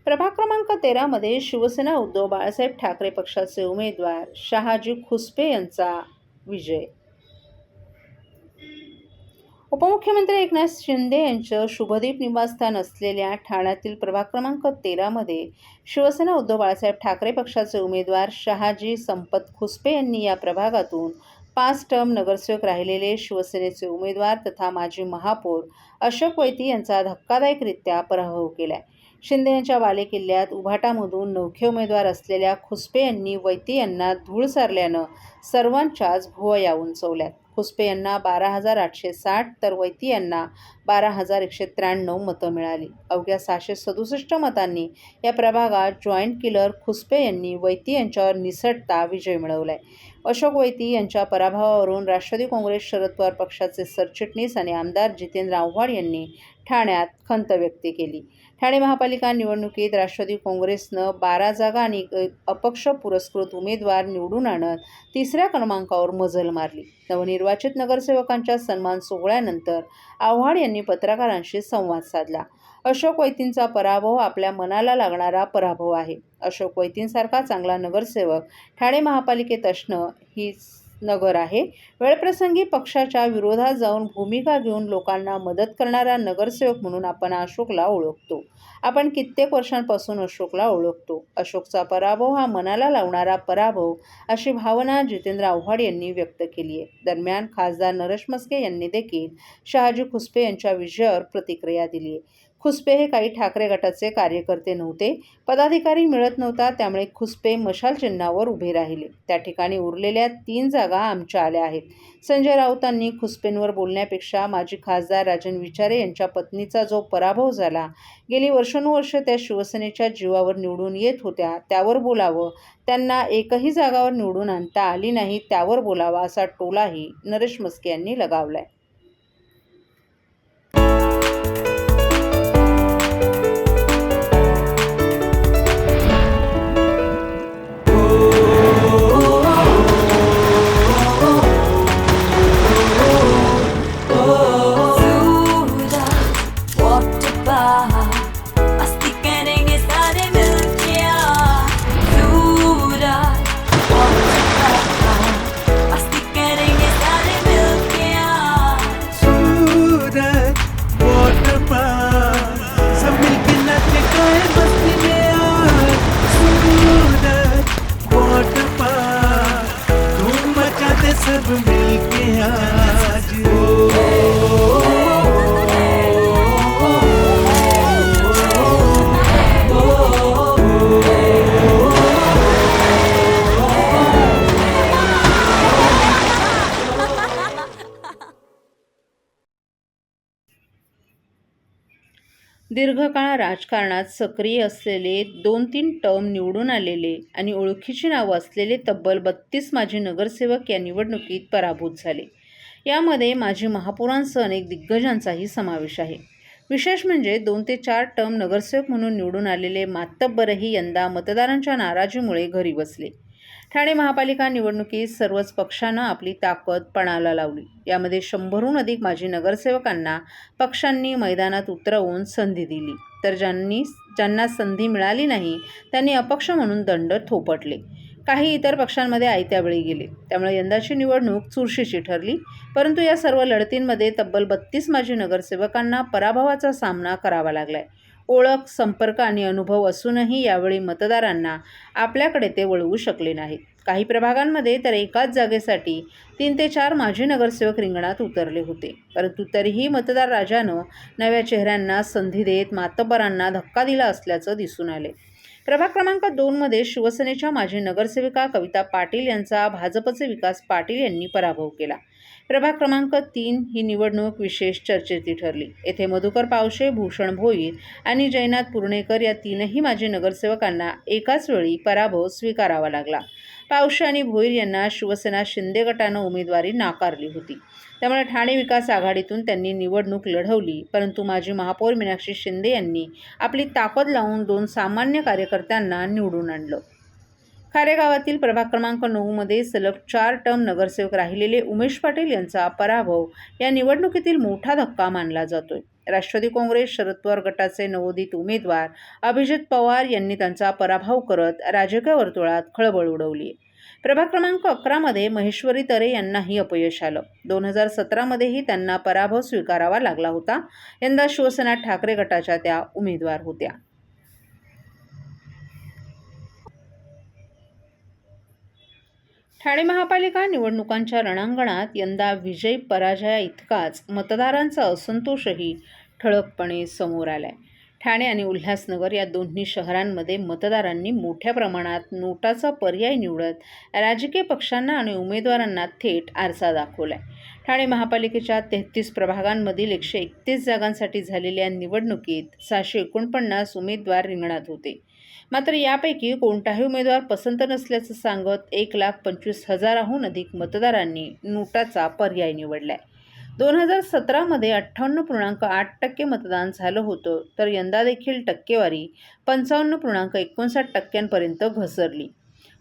प्रभाग क्रमांक 13 मध्ये शिवसेना उद्धव बाळासाहेब ठाकरे पक्षाचे उमेदवार शहाजी खुसपे यांचा विजय। उपमुख्यमंत्री एकनाथ शिंदे यांचं शुभदीप निवासस्थान असलेल्या ठाण्यातील प्रभाग क्रमांक 13 मध्ये शिवसेना उद्धव बाळासाहेब ठाकरे पक्षाचे उमेदवार शहाजी संपत खुसपे यांनी या प्रभागातून 5 टर्म नगरसेवक राहिलेले शिवसेनेचे उमेदवार तथा माजी महापौर अशोक वैती यांचा धक्कादायकरित्या पराभव केलाय। शिंदे यांच्या बालेकिल्ल्यात उभाटामधून नवखे उमेदवार असलेल्या खुसपे यांनी वैती यांना धूळ सारल्यानं सर्वांच्याच भुवया उंचवल्यात। खुसपे यांना 12,860 तर वैती यांना 12,193 मतं मिळाली। अवघ्या 667 मतांनी या प्रभागात जॉईंट किलर खुसपे यांनी वैती यांच्यावर निसटता विजय मिळवलाय। अशोक वैती यांच्या पराभवावरून राष्ट्रवादी काँग्रेस शरद पवार पक्षाचे सरचिटणीस आणि आमदार जितेंद्र आव्हाड यांनी ठाण्यात खंत व्यक्त केली। ठाणे महापालिका निवडणुकीत राष्ट्रवादी काँग्रेसनं 12 जागा आणि अपक्ष पुरस्कृत उमेदवार निवडून आणत 3ऱ्या क्रमांकावर मजल मारली। नवनिर्वाचित नगरसेवकांच्या सन्मान सोहळ्यानंतर आव्हाड यांनी पत्रकारांशी संवाद साधला। अशोक वैतींचा पराभव आपल्या मनाला लागणारा पराभव आहे। अशोक वैतींसारखा चांगला नगरसेवक ठाणे महापालिकेत असणं ही नगर आहे। वेळप्रसंगी पक्षाच्या विरोधात जाऊन भूमिका घेऊन लोकांना मदत करणारा नगरसेवक म्हणून आपण अशोकला ओळखतो। आपण कित्येक वर्षांपासून अशोकला ओळखतो। अशोकचा पराभव हा मनाला लावणारा पराभव अशी भावना जितेंद्र आव्हाड यांनी व्यक्त केली आहे। दरम्यान खासदार नरेश म्हस्के यांनी देखील शहाजी खुसपे यांच्या विजयावर प्रतिक्रिया दिली आहे। खुसपे हे काही ठाकरे गटाचे कार्यकर्ते नव्हते, पदाधिकारी मिळत नव्हता, त्यामुळे खुसपे मशाल चिन्हावर उभे राहिले। त्या ठिकाणी उरलेल्या 3 जागा आमच्या आल्या आहेत। संजय राऊतांनी खुसपेंवर बोलण्यापेक्षा माजी खासदार राजन विचारे यांच्या पत्नीचा जो पराभव झाला, गेली वर्षानुवर्ष त्या शिवसेनेच्या जीवावर निवडून येत होत्या, त्यावर बोलावं, त्यांना एकही जागावर निवडून आणता आली नाही त्यावर बोलावा, असा टोलाही नरेश म्हस्के यांनी लगावलाय। सब मिलके आज दीर्घकाळ राजकारणात सक्रिय असलेले 2-3 टर्म निवडून आलेले आणि ओळखीची नावं असलेले तब्बल 32 माजी नगरसेवक या निवडणुकीत पराभूत झाले। यामध्ये माजी महापौरांसह अनेक दिग्गजांचाही समावेश आहे। विशेष म्हणजे 2 ते 4 टर्म नगरसेवक म्हणून निवडून आलेले मातब्बरही यंदा मतदारांच्या नाराजीमुळे घरी बसले। ठाणे महापालिका निवडणुकीत सर्वच पक्षानं आपली ताकद पणाला लावली। यामध्ये 100हून अधिक माजी नगरसेवकांना पक्षांनी मैदानात उतरवून संधी दिली, तर ज्यांना संधी मिळाली नाही त्यांनी अपक्ष म्हणून दंड थोपटले। काही इतर पक्षांमध्ये आयत्या वेळी गेले। त्यामुळे यंदाची निवडणूक चुरशीची ठरली। परंतु या सर्व लढतींमध्ये तब्बल 32 माजी नगरसेवकांना पराभवाचा सामना करावा लागलाय। ओळख, संपर्क आणि अनुभव असूनही यावेळी मतदारांना आपल्याकडे ते वळवू शकले नाहीत। काही प्रभागांमध्ये तर एकाच जागेसाठी 3 ते 4 माजी नगरसेवक रिंगणात उतरले होते। परंतु तरीही मतदार राजानं नव्या चेहऱ्यांना संधी देत मातब्बरांना धक्का दिला असल्याचं दिसून आले। प्रभाग क्रमांक 2 मध्ये शिवसेनेच्या माजी नगरसेविका कविता पाटील यांचा भाजपचे विकास पाटील यांनी पराभव केला। प्रभाग क्रमांक 3 ही निवडणूक विशेष चर्चेची ठरली। येथे मधुकर पावशे, भूषण भोईर आणि जयनाथ पुर्णेकर या 3ही माजी नगरसेवकांना एकाच वेळी पराभव स्वीकारावा लागला। पावशे आणि भोईर यांना शिवसेना शिंदे गटानं उमेदवारी नाकारली होती। त्यामुळे ठाणे विकास आघाडीतून त्यांनी निवडणूक लढवली। परंतु माजी महापौर मीनाक्षी शिंदे यांनी आपली ताकद लावून 2 सामान्य कार्यकर्त्यांना निवडून आणलं। खारेगावातील प्रभाग क्रमांक 9 मध्ये सलग 4 टर्म नगरसेवक राहिलेले उमेश पाटील यांचा पराभव या निवडणुकीतील मोठा धक्का मानला जातोय। राष्ट्रवादी काँग्रेस शरद पवार गटाचे नवोदित उमेदवार अभिजित पवार यांनी त्यांचा पराभव करत राजकीय वर्तुळात खळबळ उडवली. प्रभाग क्रमांक 11 मध्ये महेश्वरी तरे यांनाही अपयश आलं. 2017 मध्येही त्यांना पराभव स्वीकारावा लागला होता. यंदा शिवसेना ठाकरे गटाच्या त्या उमेदवार होत्या. ठाणे महापालिका निवडणुकांच्या रणांगणात यंदा विजय पराजया इतकाच मतदारांचा असंतोषही ठळकपणे समोर आलाय. ठाणे आणि उल्हासनगर या दोन्ही शहरांमध्ये मतदारांनी मोठ्या प्रमाणात नोटाचा पर्याय निवडत राजकीय पक्षांना आणि उमेदवारांना थेट आरसा दाखवलाय. ठाणे महापालिकेच्या 33 प्रभागांमधील 131 जागांसाठी झालेल्या निवडणुकीत 649 उमेदवार रिंगणात होते. मात्र यापैकी कोणताही उमेदवार पसंत नसल्याचं सांगत 1,25,000हून अधिक मतदारांनी नोटाचा पर्याय निवडलाय. 2017 मध्ये 58.8% मतदान झालं होतं, तर यंदा देखील टक्केवारी 55.59% घसरली.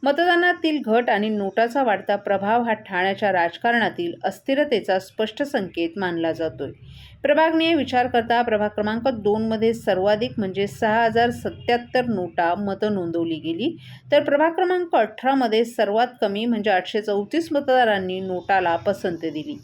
मतदानातील घट आणि नोटाचा वाढता प्रभाव हा ठाण्याच्या राजकारणातील अस्थिरतेचा स्पष्ट संकेत मानला जातोय. प्रभागनीय विचार करता प्रभाग क्रमांक 2 मध्ये सर्वाधिक म्हणजे 6,077 नोटा मतं नोंदवली गेली, तर प्रभाग क्रमांक 18 मध्ये सर्वात कमी म्हणजे 834 मतदारांनी नोटाला पसंती दिली.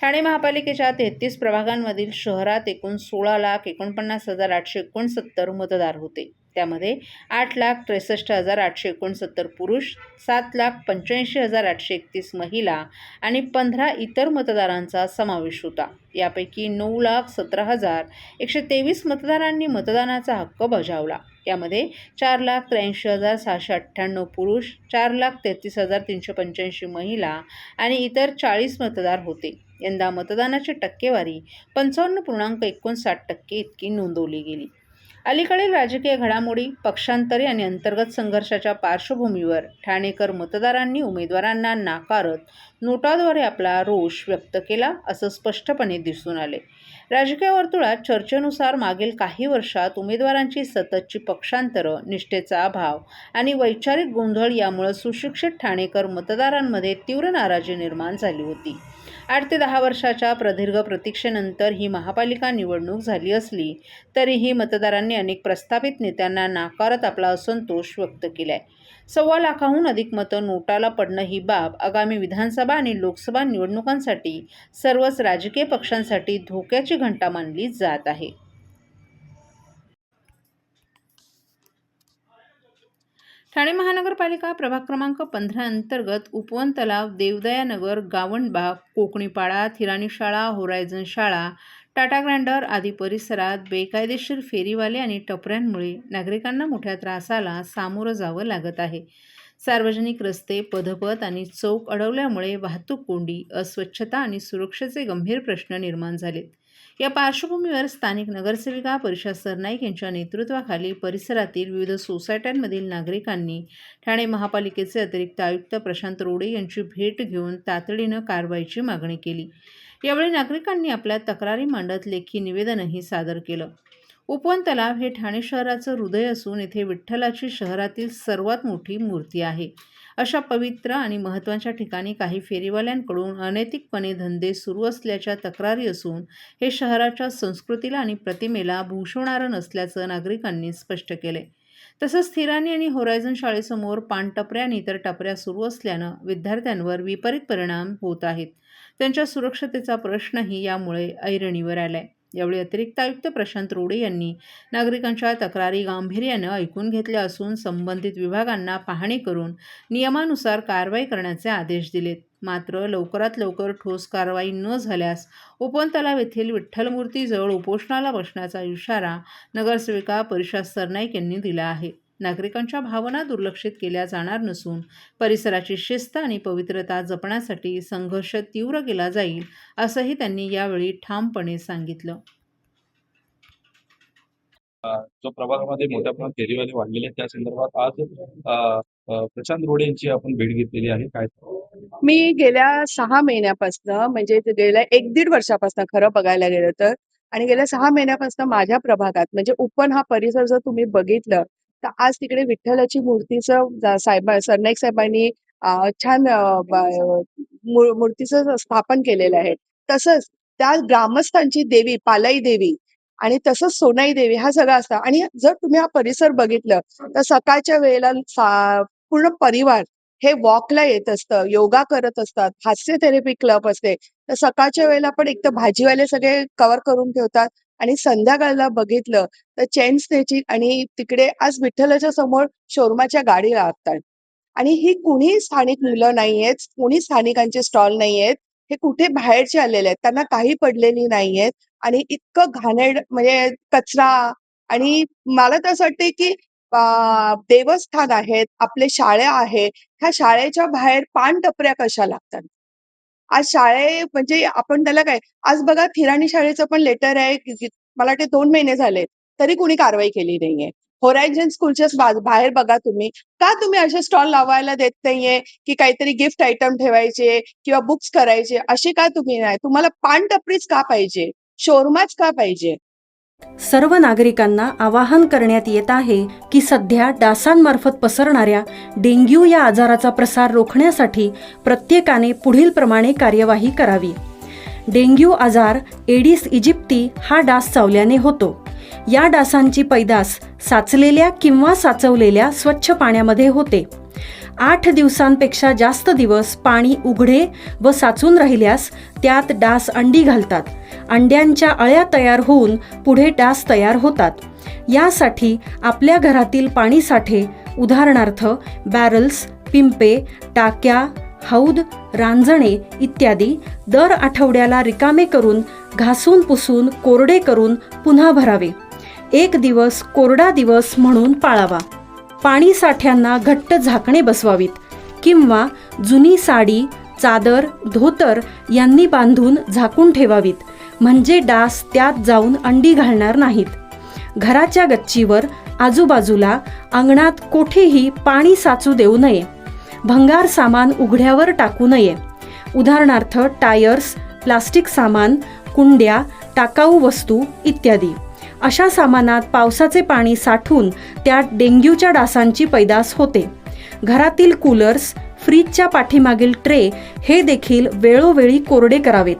ठाणे महापालिकेच्या 33 प्रभागांमधील शहरात एकूण 16,49,869 मतदार होते. त्यामध्ये 8,63,869 पुरुष, 7,85,831 महिला आणि 15 इतर मतदारांचा समावेश होता. यापैकी 9,17,123 मतदारांनी मतदानाचा हक्क बजावला. यामध्ये 4,83,698 पुरुष, 4,33,385 महिला आणि इतर 40 मतदार होते. यंदा मतदानाची टक्केवारी 55.59% इतकी नोंदवली गेली. अलीकडील राजकीय घडामोडी, पक्षांतरे आणि अंतर्गत संघर्षाच्या पार्श्वभूमीवर ठाणेकर मतदारांनी उमेदवारांना नाकारत नोटाद्वारे आपला रोष व्यक्त केला असं स्पष्टपणे दिसून आले. राजकीय वर्तुळात चर्चेनुसार मागील काही वर्षात उमेदवारांची सततची पक्षांतरं, निष्ठेचा अभाव आणि वैचारिक गोंधळ यामुळे सुशिक्षित ठाणेकर मतदारांमध्ये तीव्र नाराजी निर्माण झाली होती. 8 ते 10 वर्षाच्या प्रदीर्घ प्रतीक्षेनंतर ही महापालिका निवडणूक झाली असली तरीही मतदारांनी अनेक प्रस्थापित नेत्यांना नाकारत आपला असंतोष व्यक्त केलाय. 1.25 लाखाहून अधिक मतं नोटाला पडणं ही बाब आगामी विधानसभा आणि लोकसभा निवडणुकांसाठी सर्वच राजकीय पक्षांसाठी धोक्याची घंटा मानली जात आहे. ठाणे महानगरपालिका प्रभाग क्रमांक 15 अंतर्गत उपवन तलाव, देवदया नगर, गावणबाग, कोकणीपाडा, थिराणी शाळा, होरायझन शाळा, टाटा ग्रँडर आदी परिसरात बेकायदेशीर फेरीवाले आणि टपऱ्यांमुळे नागरिकांना मोठ्या त्रासाला सामोरं जावं लागत आहे. सार्वजनिक रस्ते, पदपथ आणि चौक अडवल्यामुळे वाहतूक कोंडी, अस्वच्छता आणि सुरक्षेचे गंभीर प्रश्न निर्माण झालेत. या पार्श्वभूमीवर स्थानिक नगरसेविका परिषा सरनाईक यांच्या नेतृत्वाखाली परिसरातील विविध सोसायट्यांमधील नागरिकांनी ठाणे महापालिकेचे अतिरिक्त आयुक्त प्रशांत रोडे यांची भेट घेऊन तातडीनं कारवाईची मागणी केली. यावेळी नागरिकांनी आपल्या तक्रारी मांडत लेखी निवेदनही सादर केलं. उपवन तलाव हे ठाणे शहराचं हृदय असून येथे विठ्ठलाची शहरातील सर्वात मोठी मूर्ती आहे. अशा पवित्र आणि महत्त्वाच्या ठिकाणी काही फेरीवाल्यांकडून अनैतिकपणे धंदे सुरू असल्याच्या तक्रारी असून हे शहराच्या संस्कृतीला आणि प्रतिमेला भूषवणारं नसल्याचं नागरिकांनी स्पष्ट केले. तसंच थिराणी आणि होरायझन शाळेसमोर पानटपऱ्या आणि इतर टपऱ्या सुरू असल्यानं विद्यार्थ्यांवर विपरीत परिणाम होत आहेत. त्यांच्या सुरक्षतेचा प्रश्नही यामुळे ऐरणीवर आलाय. यावेळी अतिरिक्त आयुक्त प्रशांत रोडे यांनी नागरिकांच्या तक्रारी गांभीर्यानं ऐकून घेतल्या असून संबंधित विभागांना पाहणी करून नियमानुसार कारवाई करण्याचे आदेश दिलेत. मात्र लवकरात लवकर ठोस कारवाई न झाल्यास उपवन तलाव येथील विठ्ठल मूर्तीजवळ उपोषणाला बसण्याचा इशारा नगरसेविका परिषा सरनाईक यांनी दिला आहे. नागरिकांच्या भावना दुर्लक्षित केल्या जाणार नसून परिसराची शिस्त आणि पवित्रता जपण्यासाठी संघर्ष तीव्र केला जाईल असंही त्यांनी यावेळी ठामपणे सांगितलं. जो प्रभागामध्ये मोठ्या प्रमाणात फेरीवाले वाढलेले आहेत त्या संदर्भात आज प्रशांत रोडे यांची आपण भेट घेतलेली आहे. काय मी गेल्या 6 महिन्यापासनं म्हणजे ते गेल्या 1-1.5 वर्षापासनं खरं बघायला गेलं तर आणि गेल्या 6 महिन्यापासनं माझ्या प्रभागात म्हणजे उपवन हा परिसर जर तुम्ही बघितलं तर आज तिकडे विठ्ठलाची मूर्तीचं सरनाईक साहेबांनी छान मूर्तीचं स्थापन केलेलं आहे. तसंच त्या ग्रामस्थांची देवी पालाई देवी आणि तसंच सोनाई देवी हा सगळा असतं. आणि जर तुम्ही हा परिसर बघितलं तर सकाळच्या वेळेला पूर्ण परिवार हे वॉकला येत असतं, योगा करत असतात, हास्य थेरपी क्लब असते. तर सकाळच्या वेळेला पण एक तर भाजीवाले सगळे कव्हर करून ठेवतात आणि संध्याकाळला बघितलं तर चेन स्नेचिंग आणि तिकडे आज विठ्ठलाच्या समोर शोरमाच्या गाडी लागतात. आणि ही कुणी स्थानिक मुलं नाहीयेत, कुणी स्थानिकांचे स्टॉल नाहीयेत. हे कुठे बाहेरचे आलेले आहेत. त्यांना काही पडलेली नाहीयेत आणि इतकं घाणेरडं म्हणजे कचरा. आणि मला तर असं वाटतंय, की देवस्थान आहेत, आपले शाळा आहे. ह्या शाळेच्या बाहेर पानटपऱ्या कशा लागतात? आज म्हणजे आपण त्याला काय आज बघा ठिराणी शाळेचं पण लेटर आहे, की मला वाटते 2 महिने झाले, तरी कुणी कारवाई केली नाहीये. होरायझन स्कूलच्या बाहेर बघा तुम्ही. का तुम्ही असे स्टॉल लावायला देत नाहीये, की काहीतरी गिफ्ट आयटम ठेवायचे किंवा बुक्स करायचे, असे का तुम्ही नाही? तुम्हाला पानटपरीच का पाहिजे? शोरमाच का पाहिजे? सर्व नागरिकांना आवाहन करण्यात येत आहे की सध्या डासांमार्फत पसरणाऱ्या डेंग्यू या आजाराचा प्रसार रोखण्यासाठी प्रत्येकाने पुढीलप्रमाणे कार्यवाही करावी. डेंग्यू आजार एडिस इजिप्ती हा डास चावल्याने होतो. या डासांची पैदास साचलेल्या किंवा साचवलेल्या स्वच्छ पाण्यामध्ये होते. 8 दिवसांपेक्षा जास्त दिवस पाणी उघडे व साचून राहिल्यास त्यात डास अंडी घालतात. अंड्यांच्या अळ्या तयार होऊन पुढे डास तयार होतात. यासाठी आपल्या घरातील पाणीसाठे उदाहरणार्थ बॅरल्स, पिंपे, टाक्या, हौद, रांजणे इत्यादी दर आठवड्याला रिकामे करून घासून पुसून कोरडे करून पुन्हा भरावे. 1 दिवस कोरडा दिवस म्हणून पाळावा. पाणी साठ्यांना घट्ट झाकणे बसवावीत किंवा जुनी साडी, चादर, धोतर यांनी बांधून झाकून ठेवावीत, म्हणजे डास त्यात जाऊन अंडी घालणार नाहीत. घराच्या गच्चीवर, आजूबाजूला, अंगणात कोठेही पाणी साचू देऊ नये. भंगार सामान उघड्यावर टाकू नये. उदाहरणार्थ टायर्स, प्लास्टिक सामान, कुंड्या, टाकाऊ वस्तू इत्यादी. अशा सामानात पावसाचे पाणी साठून त्यात डेंग्यूच्या डासांची पैदास होते. घरातील कूलर्स, फ्रीजच्या पाठीमागील ट्रे हे देखील वेळोवेळी कोरडे करावेत.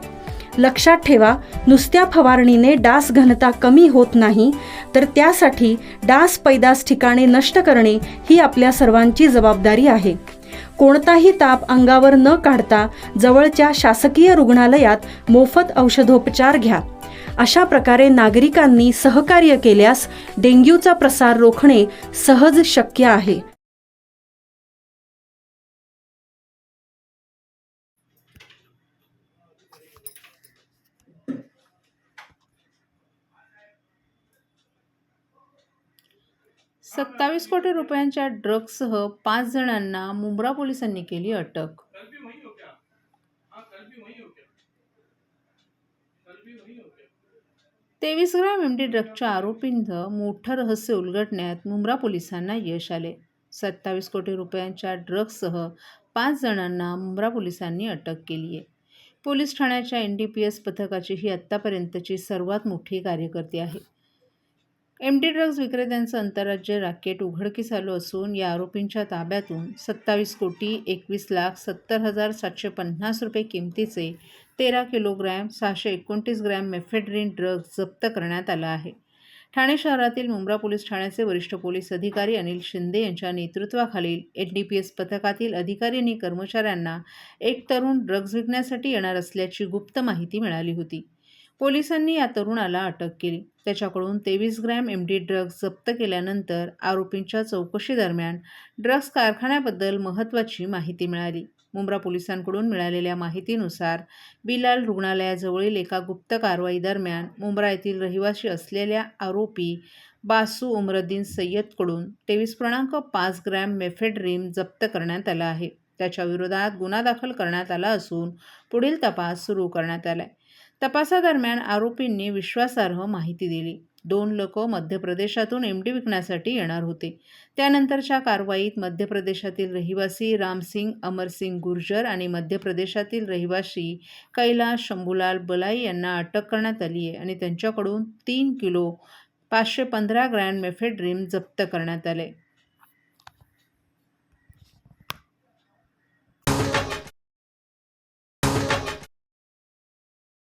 लक्षात ठेवा, नुसत्या फवारणीने डास घनता कमी होत नाही, तर त्यासाठी डास पैदास ठिकाणे नष्ट करणे ही आपल्या सर्वांची जबाबदारी आहे. कोणताही ताप अंगावर न काढता जवळच्या शासकीय रुग्णालयात मोफत औषधोपचार घ्या. अशा प्रकारे नागरिकांनी सहकार्य केल्यास डेंग्यूचा प्रसार रोखणे सहज शक्य आहे. ₹27 कोटी रुपयांच्या ड्रग्जसह 5 जणांना मुंब्रा पोलिसांनी केली अटक. तेवीस ग्रॅम एमडी ड्रग्जच्या आरोपींचं मोठं रहस्य उलगडण्यात मुंब्रा पोलिसांना यश आले. 27 कोटी रुपयांच्या ड्रग्जसह 5 जणांना मुंब्रा पोलिसांनी अटक केली आहे. पोलीस ठाण्याच्या NDPS पथकाची ही आत्तापर्यंतची सर्वात मोठी कार्यकर्ती आहे. एमडी ड्रग्ज विक्रेत्यांचं आंतरराज्य रॅकेट उघडकीस आलं असून या आरोपींच्या ताब्यातून 27,21,70,750 रुपये किमतीचे 13 किलोग्रॅम 629 ग्रॅम मेफेड्रीन ड्रग्ज जप्त करण्यात आला आहे. ठाणे शहरातील मुंब्रा पोलीस ठाण्याचे वरिष्ठ पोलीस अधिकारी अनिल शिंदे यांच्या नेतृत्वाखालील NDPS पथकातील अधिकारी आणि कर्मचाऱ्यांना एक तरुण ड्रग्ज विकण्यासाठी येणार असल्याची गुप्त माहिती मिळाली होती. पोलिसांनी या तरुणाला अटक केली. त्याच्याकडून 23 ग्रॅम एमडी ड्रग्ज जप्त केल्यानंतर आरोपींच्या चौकशीदरम्यान ड्रग्ज कारखान्याबद्दल महत्त्वाची माहिती मिळाली. मुंब्रा पोलिसांकडून मिळालेल्या माहितीनुसार बिलाल रुग्णालयाजवळील एका गुप्त कारवाईदरम्यान मुंब्रा येथील रहिवासी असलेल्या आरोपी बासू उमरद्दीन सय्यदकडून 23.5 ग्रॅम मेफेड्रीन जप्त करण्यात आला आहे. त्याच्या विरोधात गुन्हा दाखल करण्यात आला असून पुढील तपास सुरू करण्यात आला आहे. तपासादरम्यान आरोपींनी विश्वासार्ह माहिती दिली. 2 लोक मध्य प्रदेशातून एमडी विकण्यासाठी येणार होते. त्यानंतरच्या कारवाईत मध्य प्रदेशातील रहिवासी रामसिंग अमरसिंग गुर्जर आणि मध्य प्रदेशातील रहिवासी कैलाश शंभूलाल बलाई यांना अटक करण्यात आली आहे आणि त्यांच्याकडून 3 किलो 515 ग्रॅम मेफेड्रीन जप्त करण्यात आले.